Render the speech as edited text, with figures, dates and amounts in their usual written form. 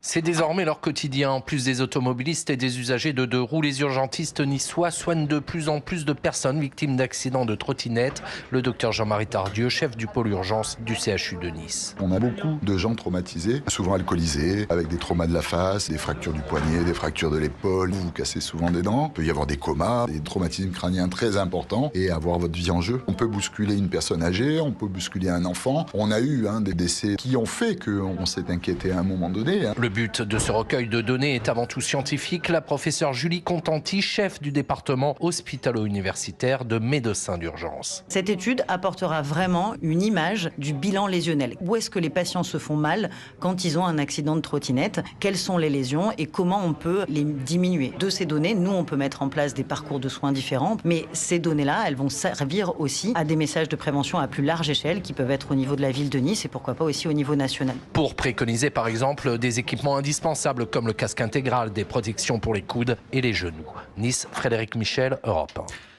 C'est désormais leur quotidien. En plus des automobilistes et des usagers de deux roues, les urgentistes niçois soignent de plus en plus de personnes victimes d'accidents de trottinette. Le docteur Jean-Marie Tardieu, chef du pôle urgence du CHU de Nice. On a beaucoup de gens traumatisés, souvent alcoolisés, avec des traumas de la face, des fractures du poignet, des fractures de l'épaule, vous cassez souvent des dents. Il peut y avoir des comas, des traumatismes crâniens très importants et avoir votre vie en jeu. On peut bousculer une personne âgée, on peut bousculer un enfant. On a eu des décès qui ont fait qu'on s'est inquiété à un moment donné. Le but de ce recueil de données est avant tout scientifique. La professeure Julie Contanti, chef du département hospitalo-universitaire de médecins d'urgence. Cette étude apportera vraiment une image du bilan lésionnel. Où est-ce que les patients se font mal quand ils ont un accident de trottinette? Quelles sont les lésions et comment on peut les diminuer? De ces données, nous, on peut mettre en place des parcours de soins différents, mais ces données-là, elles vont servir aussi à des messages de prévention à plus large échelle qui peuvent être au niveau de la ville de Nice et pourquoi pas aussi au niveau national. Pour préconiser par exemple des équipements indispensables comme le casque intégral, des protections pour les coudes et les genoux. Nice, Frédéric Michel, Europe 1.